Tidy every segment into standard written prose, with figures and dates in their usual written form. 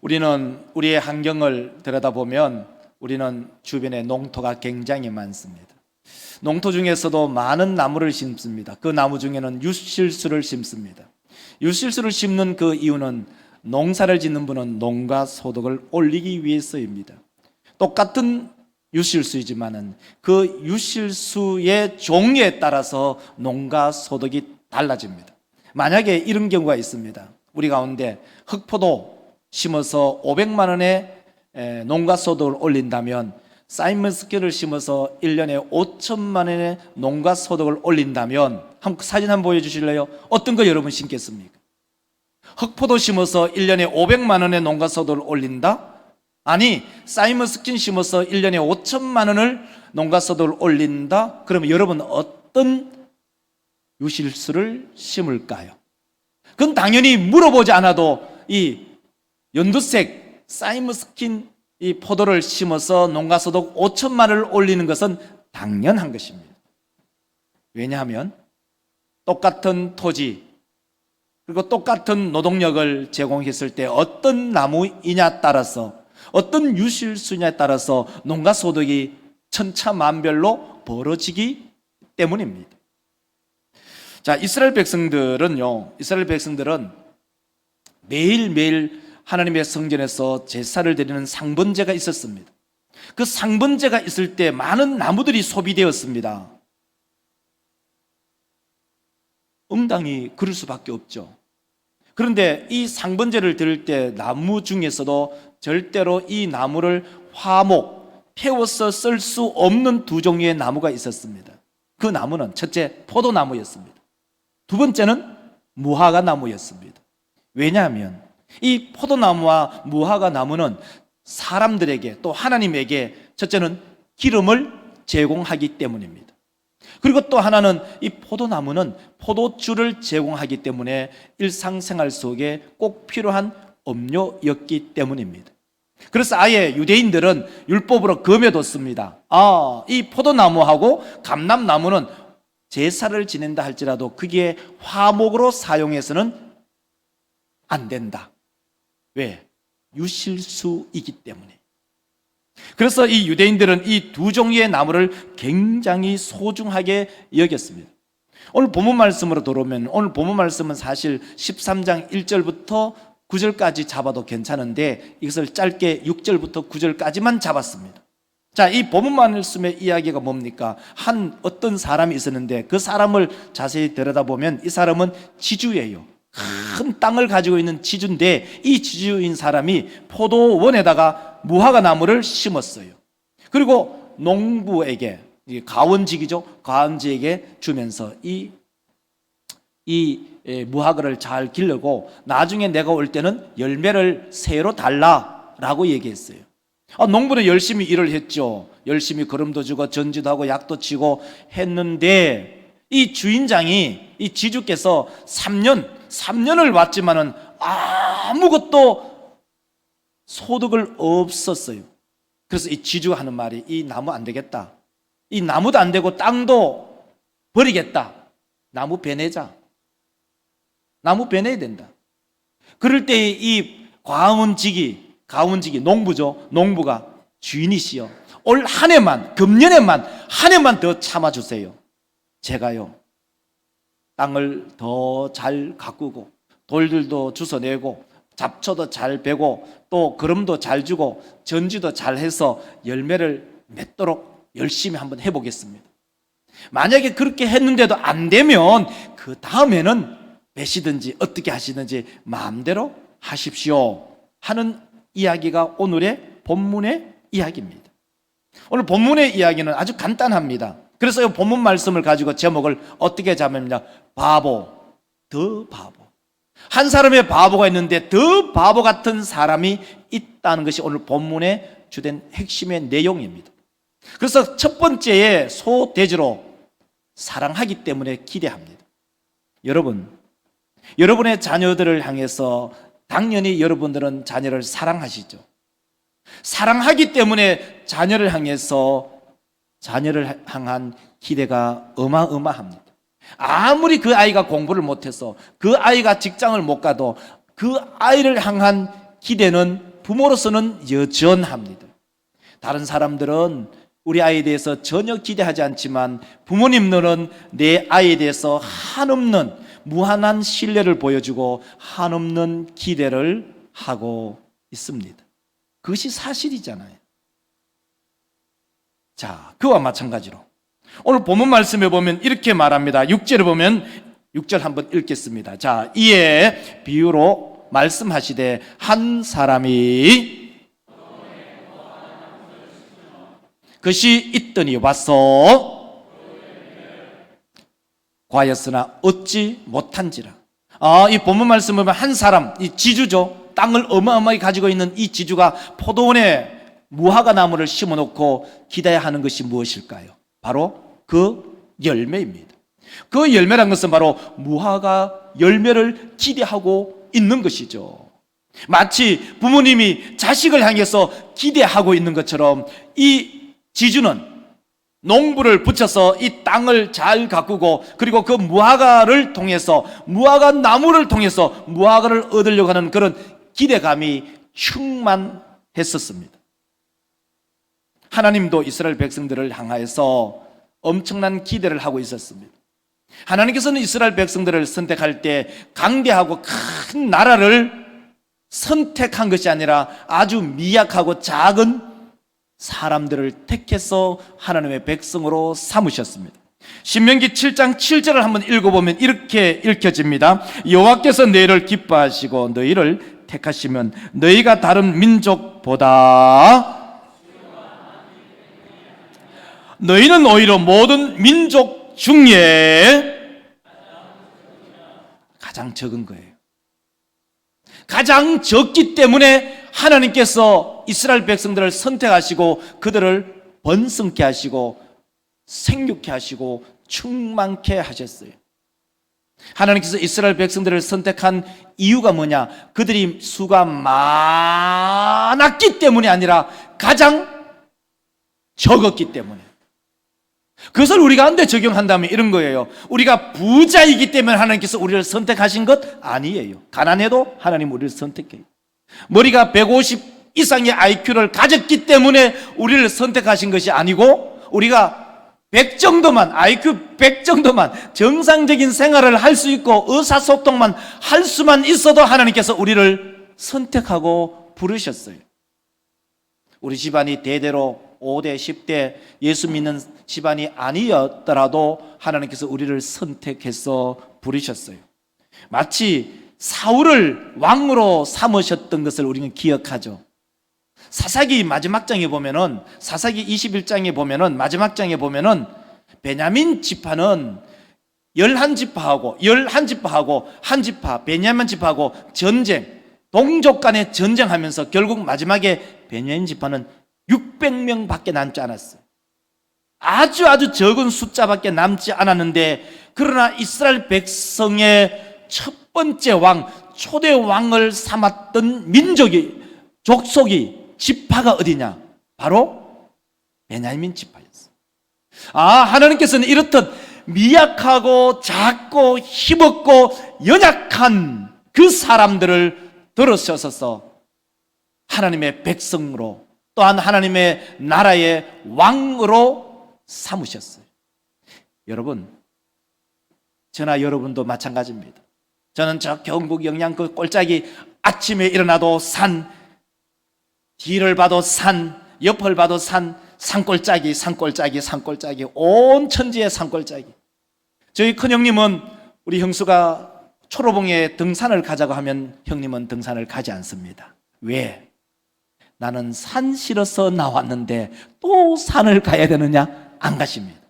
우리는 우리의 환경을 들여다보면 우리는 주변에 농토가 굉장히 많습니다. 농토 중에서도 많은 나무를 심습니다. 그 나무 중에는 유실수를 심습니다. 유실수를 심는 그 이유는 농사를 짓는 분은 농가 소득을 올리기 위해서입니다. 똑같은 유실수이지만은 그 유실수의 종류에 따라서 농가 소득이 달라집니다. 만약에 이런 경우가 있습니다. 우리 가운데 흑포도 심어서 500만 원의 농가 소득을 올린다면, 사이먼스키를 심어서 1년에 5천만 원의 농가 소득을 올린다면, 사진 한번 보여주실래요? 어떤 거 여러분 심겠습니까? 흑포도 심어서 1년에 500만 원의 농가 소득을 올린다? 아니, 사이먼스킨 심어서 1년에 5천만 원을 농가 소득을 올린다? 그러면 여러분 어떤 유실수를 심을까요? 그건 당연히 물어보지 않아도 이 연두색 사이먼스킨 이 포도를 심어서 농가소득 5천만 원을 올리는 것은 당연한 것입니다. 왜냐하면 똑같은 토지 그리고 똑같은 노동력을 제공했을 때 어떤 나무이냐에 따라서, 어떤 유실수냐에 따라서 농가소득이 천차만별로 벌어지기 때문입니다. 자, 이스라엘 백성들은 매일매일 하나님의 성전에서 제사를 드리는 상번제가 있었습니다. 그 상번제가 있을 때 많은 나무들이 소비되었습니다. 응당이 그럴 수밖에 없죠. 그런데 이 상번제를 드릴 때 나무 중에서도 절대로 이 나무를 태워서 쓸 수 없는 두 종류의 나무가 있었습니다. 그 나무는 첫째 포도나무였습니다. 두 번째는 무화과 나무였습니다. 왜냐하면 이 포도나무와 무화과 나무는 사람들에게, 또 하나님에게 첫째는 기름을 제공하기 때문입니다. 그리고 또 하나는 이 포도나무는 포도주를 제공하기 때문에 일상생활 속에 꼭 필요한 음료였기 때문입니다. 그래서 아예 유대인들은 율법으로 금해뒀습니다. 이 포도나무하고 감람나무는 제사를 지낸다 할지라도 그게 화목으로 사용해서는 안 된다. 왜? 유실수이기 때문에. 그래서 이 유대인들은 이 두 종류의 나무를 굉장히 소중하게 여겼습니다. 오늘 본문 말씀으로 돌아오면, 오늘 본문 말씀은 사실 13장 1절부터 9절까지 잡아도 괜찮은데 이것을 짧게 6절부터 9절까지만 잡았습니다. 자, 이 본문 말씀의 이야기가 뭡니까? 어떤 사람이 있었는데 그 사람을 자세히 들여다보면 이 사람은 지주예요. 큰 땅을 가지고 있는 지주인데 이 지주인 사람이 포도원에다가 무화과 나무를 심었어요. 그리고 농부에게, 가원직이죠, 가원직에게 주면서 이 무화과를 잘 기르고 나중에 내가 올 때는 열매를 새로 달라라고 얘기했어요. 농부는 열심히 일을 했죠. 열심히 거름도 주고 전지도 하고 약도 치고 했는데 이 주인장이, 이 지주께서 3년을 왔지만은 아무것도 소득을 없었어요. 그래서 이 지주가 하는 말이, 이 나무 안 되겠다. 이 나무도 안 되고 땅도 버리겠다. 나무 베내자. 나무 베내야 된다. 그럴 때 이 가원직이 농부죠. 농부가 주인이시여, 올 한 해만, 금년에만 한 해만 더 참아주세요. 제가요 땅을 더 잘 가꾸고 돌들도 주워내고 잡초도 잘 베고 또 거름도 잘 주고 전지도 잘 해서 열매를 맺도록 열심히 한번 해보겠습니다. 만약에 그렇게 했는데도 안 되면 그 다음에는 베시든지 어떻게 하시든지 마음대로 하십시오 하는 이야기가 오늘의 본문의 이야기입니다. 오늘 본문의 이야기는 아주 간단합니다. 그래서 이 본문 말씀을 가지고 제목을 어떻게 잡느냐? 바보, 더 바보. 한 사람의 바보가 있는데 더 바보 같은 사람이 있다는 것이 오늘 본문의 주된 핵심의 내용입니다. 그래서 첫 번째의 소대지로 사랑하기 때문에 기대합니다. 여러분의 자녀들을 향해서 당연히 여러분들은 자녀를 사랑하시죠. 사랑하기 때문에 자녀를 향한 기대가 어마어마합니다. 아무리 그 아이가 공부를 못해서 그 아이가 직장을 못 가도 그 아이를 향한 기대는 부모로서는 여전합니다. 다른 사람들은 우리 아이에 대해서 전혀 기대하지 않지만 부모님들은 내 아이에 대해서 한없는 무한한 신뢰를 보여주고 한없는 기대를 하고 있습니다. 그것이 사실이잖아요. 자, 그와 마찬가지로 오늘 본문 말씀에 보면 이렇게 말합니다. 6절에 보면 6절 한번 읽겠습니다. 자, 이에 비유로 말씀하시되 한 사람이 그것이 있더니 와서 과였으나 얻지 못한지라. 이 본문 말씀 보면 한 사람, 이 지주죠. 땅을 어마어마하게 가지고 있는 이 지주가 포도원에 무화과 나무를 심어놓고 기대하는 것이 무엇일까요? 바로 그 열매입니다. 그 열매란 것은 바로 무화과 열매를 기대하고 있는 것이죠. 마치 부모님이 자식을 향해서 기대하고 있는 것처럼 이 지주는 농부를 붙여서 이 땅을 잘 가꾸고 그리고 그 무화과를 통해서 무화과 나무를 통해서 무화과를 얻으려고 하는 그런 기대감이 충만했었습니다. 하나님도 이스라엘 백성들을 향하여서 엄청난 기대를 하고 있었습니다. 하나님께서는 이스라엘 백성들을 선택할 때 강대하고 큰 나라를 선택한 것이 아니라 아주 미약하고 작은 사람들을 택해서 하나님의 백성으로 삼으셨습니다. 신명기 7장 7절을 한번 읽어보면 이렇게 읽혀집니다. 여호와께서 너희를 기뻐하시고 너희를 택하시면 너희가 다른 민족보다 너희는 오히려 모든 민족 중에 가장 적은 거예요. 가장 적기 때문에 하나님께서 이스라엘 백성들을 선택하시고 그들을 번성케 하시고 생육케 하시고 충만케 하셨어요. 하나님께서 이스라엘 백성들을 선택한 이유가 뭐냐? 그들이 수가 많았기 때문이 아니라 가장 적었기 때문에. 그것을 우리가 한데 적용한다면 이런 거예요. 우리가 부자이기 때문에 하나님께서 우리를 선택하신 것 아니에요. 가난해도 하나님 우리를 선택해요. 머리가 150 이상의 IQ를 가졌기 때문에 우리를 선택하신 것이 아니고 우리가 100 정도만, IQ 100 정도만 정상적인 생활을 할 수 있고 의사소통만 할 수만 있어도 하나님께서 우리를 선택하고 부르셨어요. 우리 집안이 대대로 5대, 10대 예수 믿는 집안이 아니었더라도 하나님께서 우리를 선택해서 부르셨어요. 마치 사울을 왕으로 삼으셨던 것을 우리는 기억하죠. 사사기 마지막 장에 보면은, 사사기 21장에 보면은, 마지막 장에 보면은 베냐민 지파는 11지파하고 한 지파, 베냐민 지파하고 전쟁, 동족 간에 전쟁하면서 결국 마지막에 베냐민 지파는 600명밖에 남지 않았어요. 아주 적은 숫자밖에 남지 않았는데, 그러나 이스라엘 백성의 첫 번째 왕, 초대 왕을 삼았던 민족이, 족속이, 지파가 어디냐? 바로 베냐민 지파였어요. 하나님께서는 이렇듯 미약하고 작고 힘없고 연약한 그 사람들을 들으셔서 하나님의 백성으로, 또한 하나님의 나라의 왕으로 삼으셨어요. 여러분, 저나 여러분도 마찬가지입니다. 저는 저 경북 영양 그 꼴짝이 아침에 일어나도 산, 뒤를 봐도 산, 옆을 봐도 산, 산꼴짝이 온 천지의 산꼴짝이. 저희 큰형님은, 우리 형수가 초로봉에 등산을 가자고 하면 형님은 등산을 가지 않습니다. 왜? 나는 산 싫어서 나왔는데 또 산을 가야 되느냐? 안 가십니다.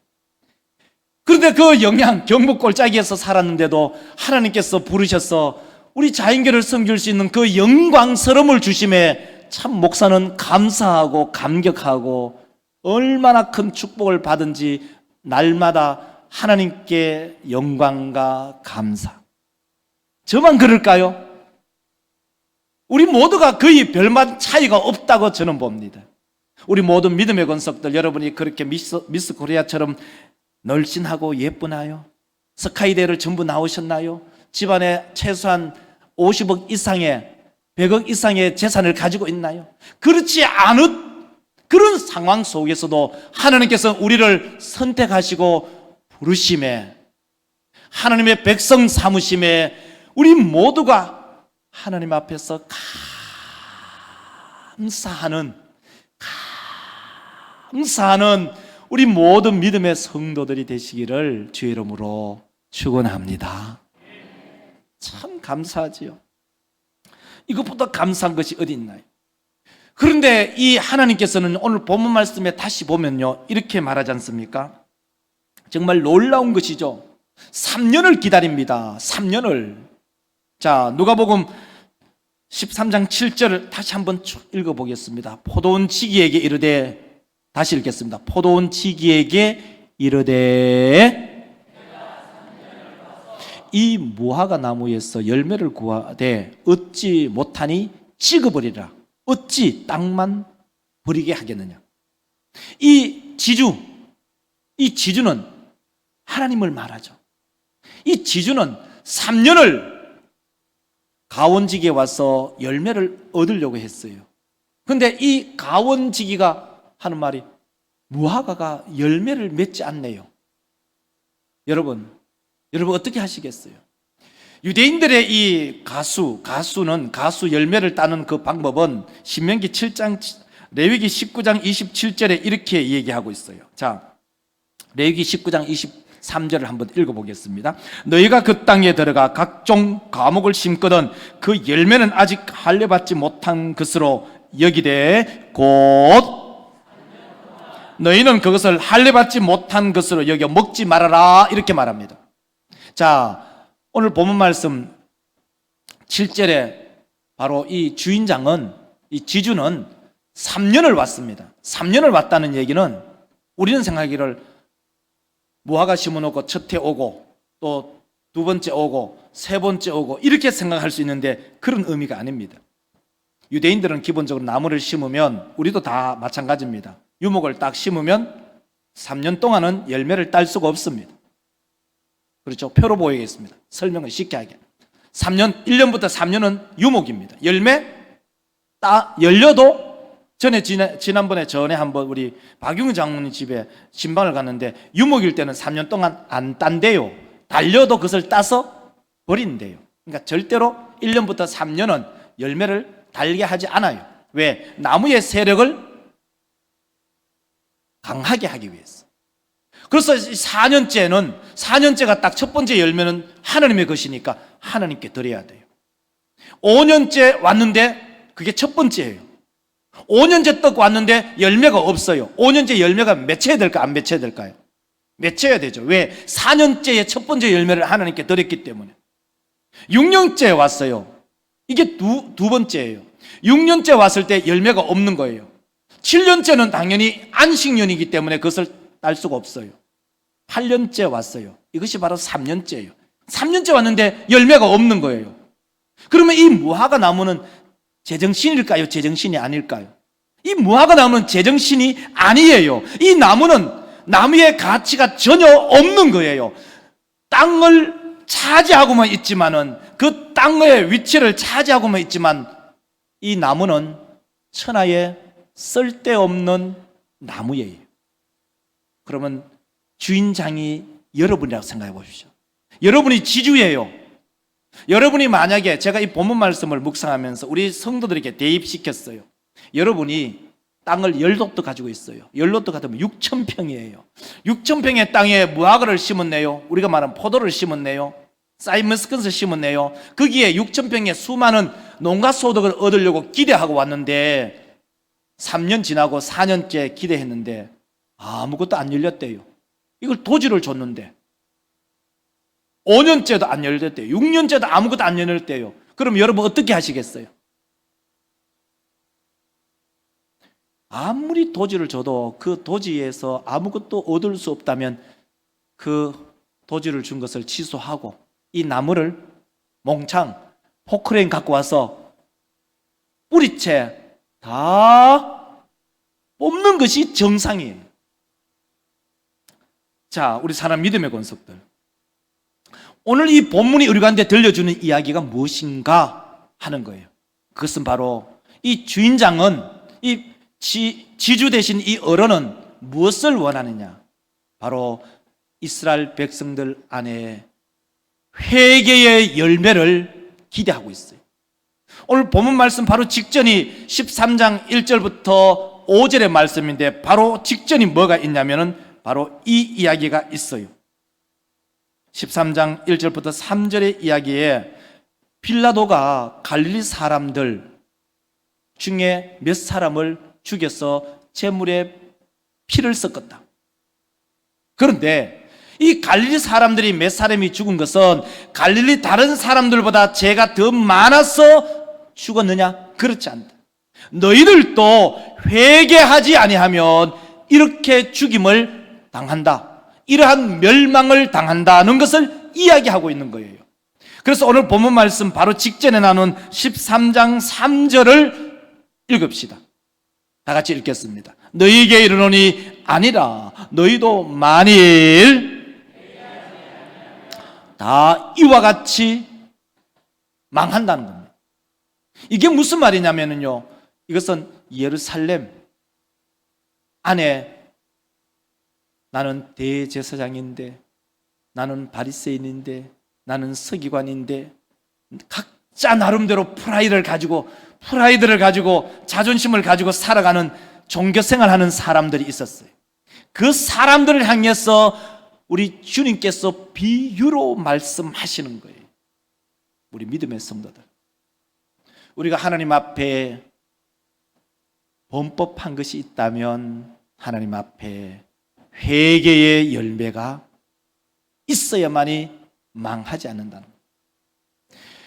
그런데 그 영양, 경북 골짜기에서 살았는데도 하나님께서 부르셔서 우리 자인교를 섬길 수 있는 그 영광스러움을 주심에 참 목사는 감사하고 감격하고 얼마나 큰 축복을 받은지 날마다 하나님께 영광과 감사. 저만 그럴까요? 우리 모두가 거의 별반 차이가 없다고 저는 봅니다. 우리 모든 믿음의 권속들, 여러분이 그렇게 미스 코리아처럼 널씬하고 예쁘나요? 스카이대를 전부 나오셨나요? 집안에 최소한 50억 이상의 100억 이상의 재산을 가지고 있나요? 그렇지 않은 그런 상황 속에서도 하나님께서 우리를 선택하시고 부르심에, 하나님의 백성 삼으심에 우리 모두가 하나님 앞에서 감사하는 우리 모든 믿음의 성도들이 되시기를 주의 이름으로 축원합니다. 참 감사하지요. 이것보다 감사한 것이 어디 있나요? 그런데 이 하나님께서는 오늘 본문 말씀에 다시 보면요, 이렇게 말하지 않습니까? 정말 놀라운 것이죠. 3년을 기다립니다. 3년을. 자, 누가복음 13장 7절을 다시 한번 쭉 읽어보겠습니다. 포도원 지기에게 이르되, 다시 읽겠습니다. 포도원 지기에게 이르되, 이 무화과 나무에서 열매를 구하되 얻지 못하니 찍어버리라. 어찌 땅만 버리게 하겠느냐. 이 지주는 하나님을 말하죠. 이 지주는 3년을 가원지기에 와서 열매를 얻으려고 했어요. 그런데 이 가원지기가 하는 말이, 무화과가 열매를 맺지 않네요. 여러분 어떻게 하시겠어요? 유대인들의 이 가수는 가수 열매를 따는 그 방법은 신명기 7장, 레위기 19장 27절에 이렇게 얘기하고 있어요. 자, 레위기 19장 23절을 한번 읽어보겠습니다. 너희가 그 땅에 들어가 각종 과목을 심거든 그 열매는 아직 할례받지 못한 것으로 여기되 곧 너희는 그것을 할례받지 못한 것으로 여겨 먹지 말아라, 이렇게 말합니다. 자, 오늘 본문 말씀 7절에 바로 이 주인장은, 이 지주는 3년을 왔습니다. 3년을 왔다는 얘기는 우리는 생각하기를 무화과 심어놓고 첫 해 오고 또 두 번째 오고 세 번째 오고 이렇게 생각할 수 있는데 그런 의미가 아닙니다. 유대인들은 기본적으로 나무를 심으면, 우리도 다 마찬가지입니다. 유목을 딱 심으면 3년 동안은 열매를 딸 수가 없습니다. 그렇죠? 표로 보이겠습니다. 설명을 쉽게 하게. 1년부터 3년은 유목입니다. 열려도 지난번에 한번 우리 박용희 장로님 집에 신방을 갔는데 유목일 때는 3년 동안 안 딴대요. 달려도 그것을 따서 버린대요. 그러니까 절대로 1년부터 3년은 열매를 달게 하지 않아요. 왜? 나무의 세력을 강하게 하기 위해서. 그래서 4년째가 딱 첫 번째 열매는 하나님의 것이니까 하나님께 드려야 돼요. 5년째 왔는데 그게 첫 번째예요. 5년째 떡 왔는데 열매가 없어요. 5년째 열매가 맺혀야 될까, 안 맺혀야 될까요? 맺혀야 되죠. 왜? 4년째의 첫 번째 열매를 하나님께 드렸기 때문에. 6년째 왔어요. 이게 두 번째예요. 6년째 왔을 때 열매가 없는 거예요. 7년째는 당연히 안식년이기 때문에 그것을 딸 수가 없어요. 8년째 왔어요. 이것이 바로 3년째예요. 3년째 왔는데 열매가 없는 거예요. 그러면 이 무화과 나무는 제정신일까요? 제정신이 아닐까요? 이 무화과 나무는 제정신이 아니에요. 이 나무는 나무의 가치가 전혀 없는 거예요. 땅을 차지하고만 있지만은, 그 땅의 위치를 차지하고만 있지만 이 나무는 천하에 쓸데없는 나무예요. 그러면 주인장이 여러분이라고 생각해 보십시오. 여러분이 지주예요. 여러분이 만약에, 제가 이 본문 말씀을 묵상하면서 우리 성도들에게 대입시켰어요. 여러분이 땅을 10롯도 가지고 있어요. 10롯도 같으면 6,000평이에요. 6,000평의 땅에 무화과를 심었네요. 우리가 말하는 포도를 심었네요. 사이먼스컷을 심었네요. 거기에 6,000평의 수많은 농가 소득을 얻으려고 기대하고 왔는데 3년 지나고 4년째 기대했는데 아무것도 안 열렸대요. 이걸 도지를 줬는데 5년째도 안 열렸대요. 6년째도 아무것도 안 열렸대요. 그럼 여러분 어떻게 하시겠어요? 아무리 도지를 줘도 그 도지에서 아무것도 얻을 수 없다면 그 도지를 준 것을 취소하고 이 나무를 몽창 포크레인 갖고 와서 뿌리채 다 뽑는 것이 정상이에요. 자, 우리 사람 믿음의 권속들, 오늘 이 본문이 우리 가운데 들려주는 이야기가 무엇인가 하는 거예요. 그것은 바로 이 주인장은, 이 지주 대신 이 어른은 무엇을 원하느냐? 바로 이스라엘 백성들 안에 회개의 열매를 기대하고 있어요. 오늘 본문 말씀 바로 직전이 13장 1절부터 5절의 말씀인데, 바로 직전이 뭐가 있냐면은 바로 이 이야기가 있어요. 13장 1절부터 3절의 이야기에 빌라도가 갈릴리 사람들 중에 몇 사람을 죽여서 제물에 피를 섞었다. 그런데 이 갈릴리 사람들이 몇 사람이 죽은 것은 갈릴리 다른 사람들보다 죄가 더 많아서 죽었느냐? 그렇지 않다. 너희들도 회개하지 아니하면 이렇게 죽임을 당한다, 이러한 멸망을 당한다는 것을 이야기하고 있는 거예요. 그래서 오늘 본문 말씀 바로 직전에 나눈 13장 3절을 읽읍시다. 다 같이 읽겠습니다. 너희에게 이르노니 아니라 너희도 만일 다 이와 같이 망한다는 겁니다. 이게 무슨 말이냐면요, 이것은 예루살렘 안에 나는 대제사장인데, 나는 바리새인인데, 나는 서기관인데, 각자 나름대로 프라이드를 가지고 자존심을 가지고 살아가는 종교생활하는 사람들이 있었어요. 그 사람들을 향해서 우리 주님께서 비유로 말씀하시는 거예요. 우리 믿음의 성도들, 우리가 하나님 앞에 범법한 것이 있다면 하나님 앞에 회개의 열매가 있어야만이 망하지 않는다는 거예요.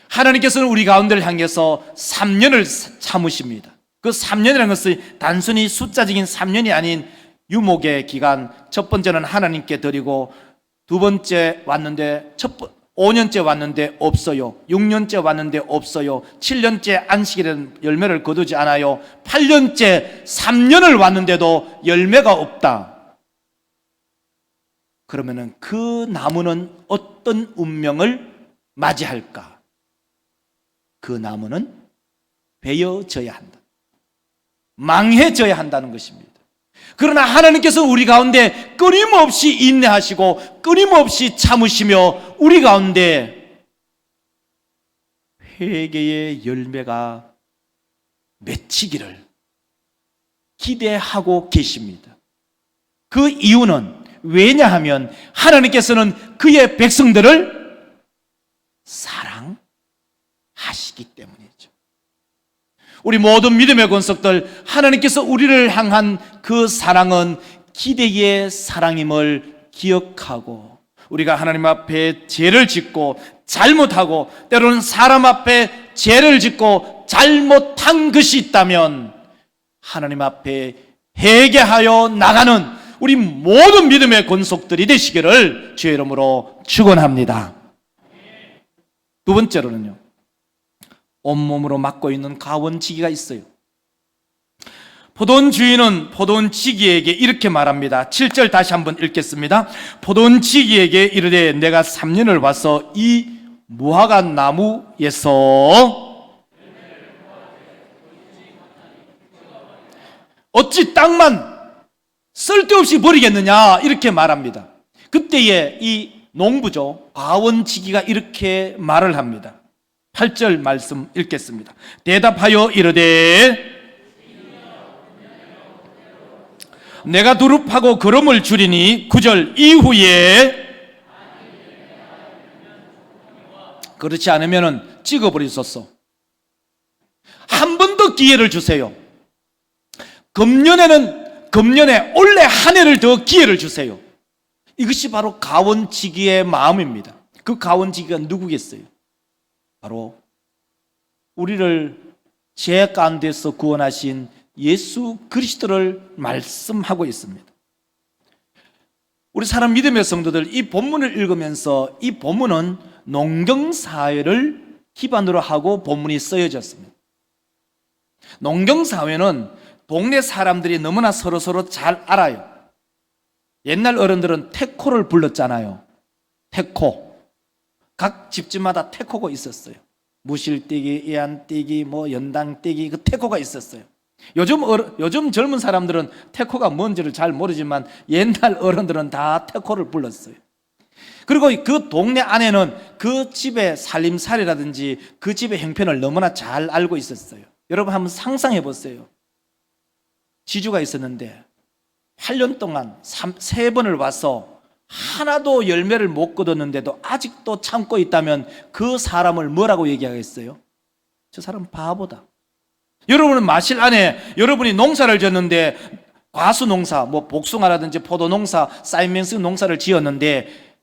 하나님께서는 우리 가운데를 향해서 3년을 참으십니다. 그 3년이라는 것은 단순히 숫자적인 3년이 아닌 유목의 기간, 첫 번째는 하나님께 드리고, 두 번째 왔는데 5년째 왔는데 없어요. 6년째 왔는데 없어요. 7년째 안식일에는 열매를 거두지 않아요. 8년째 3년을 왔는데도 열매가 없다. 그러면은 그 나무는 어떤 운명을 맞이할까? 그 나무는 베어져야 한다, 망해져야 한다는 것입니다. 그러나 하나님께서 우리 가운데 끊임없이 인내하시고 끊임없이 참으시며 우리 가운데 회개의 열매가 맺히기를 기대하고 계십니다. 그 이유는 왜냐하면 하나님께서는 그의 백성들을 사랑하시기 때문이죠. 우리 모든 믿음의 권속들, 하나님께서 우리를 향한 그 사랑은 기대의 사랑임을 기억하고, 우리가 하나님 앞에 죄를 짓고 잘못하고, 때로는 사람 앞에 죄를 짓고 잘못한 것이 있다면 하나님 앞에 회개하여 나가는 우리 모든 믿음의 권속들이 되시기를 주의 이름으로 축원합니다. 두 번째로는요, 온몸으로 맡고 있는 가원지기가 있어요. 포도원 주인은 포도원지기에게 이렇게 말합니다. 7절 다시 한번 읽겠습니다. 포도원지기에게 이르되 내가 3년을 와서 이 무화과 나무에서 어찌 땅만 쓸데없이 버리겠느냐, 이렇게 말합니다. 그때에 이 농부죠, 가원지기가 이렇게 말을 합니다. 8절 말씀 읽겠습니다. 대답하여 이르되 내가 두릅하고 거름을 줄이니 9절 이후에 그렇지 않으면 찍어버리소서. 한 번 더 기회를 주세요. 금년에 올해 한 해를 더 기회를 주세요. 이것이 바로 가원지기의 마음입니다. 그 가원지기가 누구겠어요? 바로 우리를 죄 가운데서 구원하신 예수 그리스도를 말씀하고 있습니다. 우리 사람 믿음의 성도들, 이 본문을 읽으면서, 이 본문은 농경사회를 기반으로 하고 본문이 쓰여졌습니다. 농경사회는 동네 사람들이 너무나 서로 잘 알아요. 옛날 어른들은 태코를 불렀잖아요. 태코. 각 집집마다 태코가 있었어요. 무실뛰기, 이안뛰기, 연당뛰기, 그 태코가 있었어요. 요즘 젊은 사람들은 태코가 뭔지를 잘 모르지만 옛날 어른들은 다 태코를 불렀어요. 그리고 그 동네 안에는 그 집의 살림살이라든지 그 집의 형편을 너무나 잘 알고 있었어요. 여러분 한번 상상해 보세요. 지주가 있었는데 8년 동안 3번을 와서 하나도 열매를 못 거뒀는데도 아직도 참고 있다면 그 사람을 뭐라고 얘기하겠어요? 저 사람 바보다. 여러분은 마실 안에 여러분이 농사를 지었는데 과수 농사, 복숭아라든지 포도 농사, 사이먼스 농사를 지었는데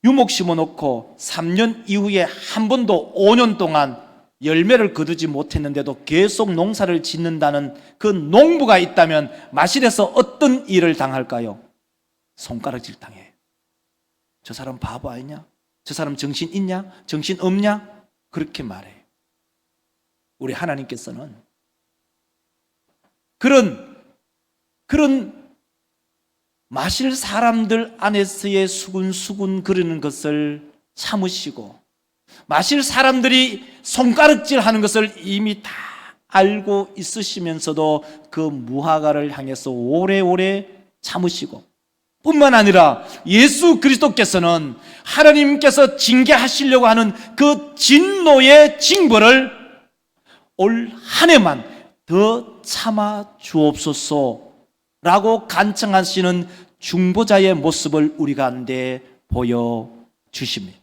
유목 심어놓고 3년 이후에 한 번도 5년 동안 열매를 거두지 못했는데도 계속 농사를 짓는다는 그 농부가 있다면 마실에서 어떤 일을 당할까요? 손가락질 당해. 저 사람 바보 아니냐? 저 사람 정신 있냐? 정신 없냐? 그렇게 말해요. 우리 하나님께서는 그런 마실 사람들 안에서의 수군수군 거리는 것을 참으시고 마실 사람들이 손가락질 하는 것을 이미 다 알고 있으시면서도 그 무화과를 향해서 오래오래 참으시고 뿐만 아니라 예수 그리스도께서는 하나님께서 징계하시려고 하는 그 진노의 징벌을 올 한 해만 더 참아 주옵소서라고 간청하시는 중보자의 모습을 우리 가운데 보여주십니다.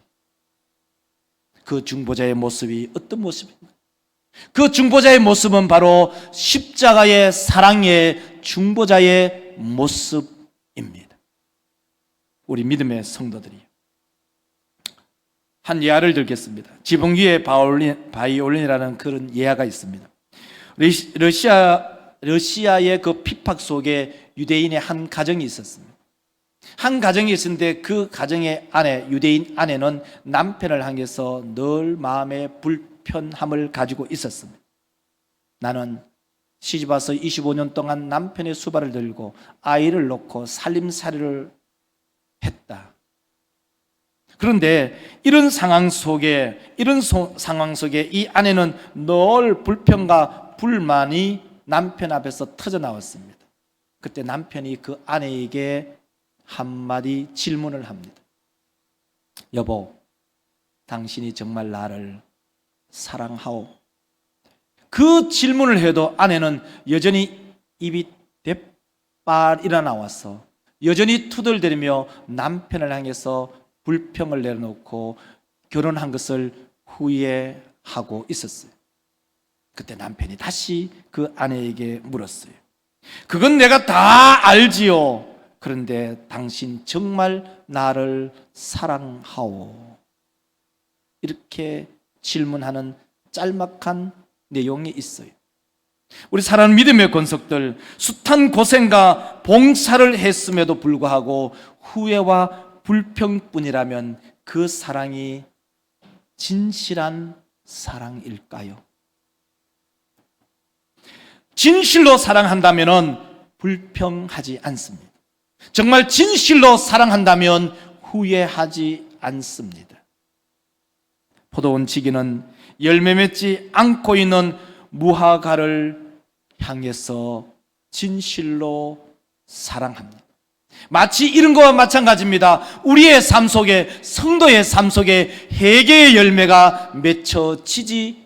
그 중보자의 모습이 어떤 모습입니까? 그 중보자의 모습은 바로 십자가의 사랑의 중보자의 모습입니다. 우리 믿음의 성도들이 한 예화를 들겠습니다. 지붕 위에 바이올린이라는 그런 예화가 있습니다. 러시아의 그 핍박 속에 유대인의 한 가정이 있었습니다. 한 가정이 있었는데 그 가정의 아내, 유대인 아내는 남편을 향해서 늘 마음의 불편함을 가지고 있었습니다. 나는 시집 와서 25년 동안 남편의 수발을 들고 아이를 놓고 살림살이를 했다. 그런데 이런 상황 속에 이 아내는 늘 불평과 불만이 남편 앞에서 터져 나왔습니다. 그때 남편이 그 아내에게 한마디 질문을 합니다. 여보, 당신이 정말 나를 사랑하오? 그 질문을 해도 아내는 여전히 입이 대빨 일어나와서 여전히 투덜대며 남편을 향해서 불평을 내려놓고 결혼한 것을 후회하고 있었어요. 그때 남편이 다시 그 아내에게 물었어요. 그건 내가 다 알지요. 그런데 당신 정말 나를 사랑하오? 이렇게 질문하는 짤막한 내용이 있어요. 우리 사랑하는 믿음의 권속들, 숱한 고생과 봉사를 했음에도 불구하고 후회와 불평뿐이라면 그 사랑이 진실한 사랑일까요? 진실로 사랑한다면 불평하지 않습니다. 정말 진실로 사랑한다면 후회하지 않습니다. 포도원 지기는 열매 맺지 않고 있는 무화과를 향해서 진실로 사랑합니다. 마치 이런 것과 마찬가지입니다. 우리의 삶 속에, 성도의 삶 속에 회개의 열매가 맺혀지지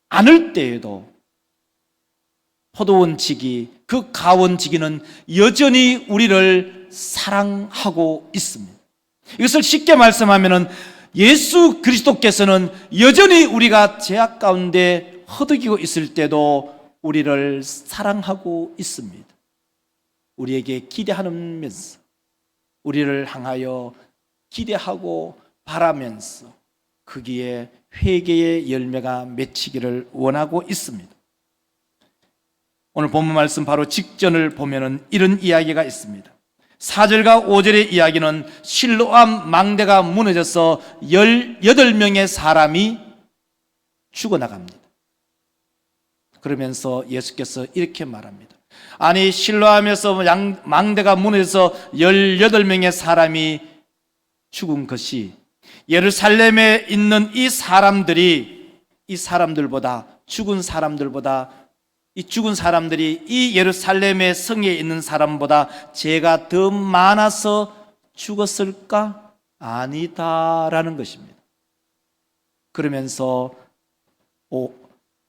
않을 때에도 포도원 지기, 그 가원 지기는 여전히 우리를 사랑하고 있습니다. 이것을 쉽게 말씀하면 예수 그리스도께서는 여전히 우리가 죄악 가운데 허덕이고 있을 때도 우리를 사랑하고 있습니다. 우리에게 기대하면서, 우리를 향하여 기대하고 바라면서 거기에 회개의 열매가 맺히기를 원하고 있습니다. 오늘 본문 말씀 바로 직전을 보면은 이런 이야기가 있습니다. 4절과 5절의 이야기는 실로암 망대가 무너져서 18명의 사람이 죽어나갑니다. 그러면서 예수께서 이렇게 말합니다. 아니, 실로암에서 망대가 무너져서 18명의 사람이 죽은 것이 예루살렘에 있는 이 사람들보다 죽은 사람들보다 이 죽은 사람들이 이 예루살렘의 성에 있는 사람보다 죄가 더 많아서 죽었을까? 아니다라는 것입니다. 그러면서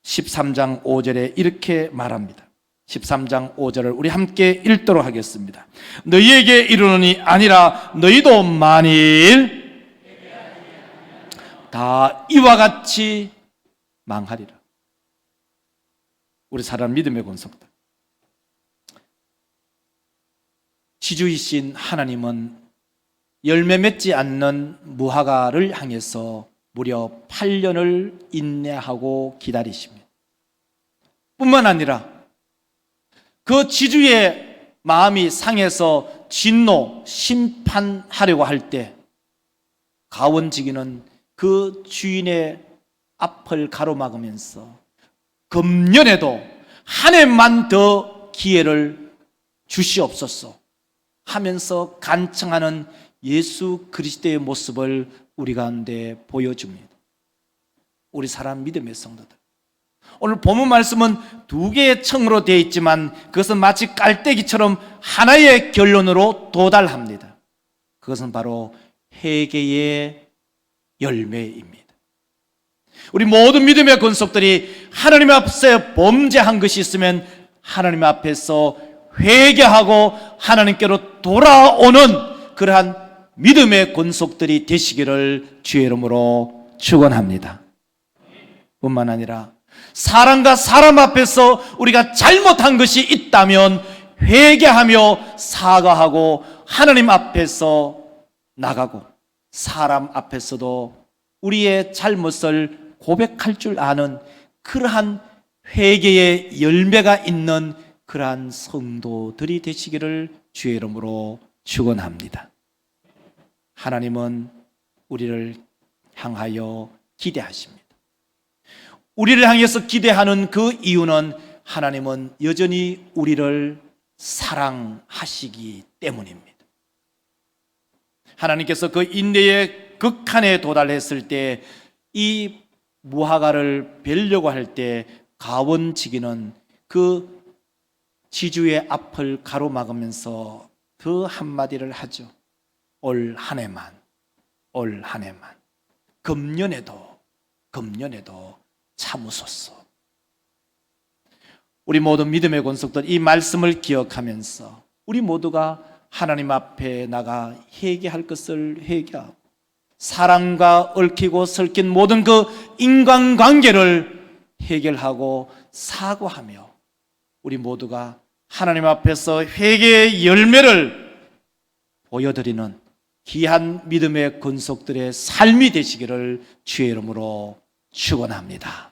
13장 5절에 이렇게 말합니다. 13장 5절을 우리 함께 읽도록 하겠습니다. 너희에게 이르노니 아니라 너희도 만일 다 이와 같이 망하리라. 우리 사랑 믿음의 권속들, 지주이신 하나님은 열매 맺지 않는 무화과를 향해서 무려 8년을 인내하고 기다리십니다. 뿐만 아니라 그 지주의 마음이 상해서 진노, 심판하려고 할 때 가원지기는 그 주인의 앞을 가로막으면서 금년에도 한 해만 더 기회를 주시옵소서 하면서 간청하는 예수 그리스도의 모습을 우리 가운데 보여줍니다. 우리 사람 믿음의 성도들, 오늘 본문 말씀은 두 개의 청으로 되어 있지만 그것은 마치 깔때기처럼 하나의 결론으로 도달합니다. 그것은 바로 회개의 열매입니다. 우리 모든 믿음의 권속들이 하나님 앞에 범죄한 것이 있으면 하나님 앞에서 회개하고 하나님께로 돌아오는 그러한 믿음의 권속들이 되시기를 주의 이름으로 축원합니다. 뿐만 아니라 사람과 사람 앞에서 우리가 잘못한 것이 있다면 회개하며 사과하고 하나님 앞에서 나가고 사람 앞에서도 우리의 잘못을 고백할 줄 아는 그러한 회개의 열매가 있는 그러한 성도들이 되시기를 주의 이름으로 축원합니다. 하나님은 우리를 향하여 기대하십니다. 우리를 향해서 기대하는 그 이유는 하나님은 여전히 우리를 사랑하시기 때문입니다. 하나님께서 그 인내의 극한에 도달했을 때 이 무화과를 벨려고 할 때 가원지기는 그 지주의 앞을 가로막으면서 그 한마디를 하죠. 올 한 해만 금년에도 참으소서. 우리 모든 믿음의 권속들 이 말씀을 기억하면서 우리 모두가 하나님 앞에 나가 회개할 것을 회개하고 사랑과 얽히고 설킨 모든 그 인간관계를 해결하고 사과하며 우리 모두가 하나님 앞에서 회개의 열매를 보여드리는 귀한 믿음의 권속들의 삶이 되시기를 주의 이름으로 축원합니다.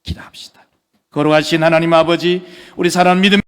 기도합시다. 거룩하신 하나님 아버지, 우리 사랑 믿음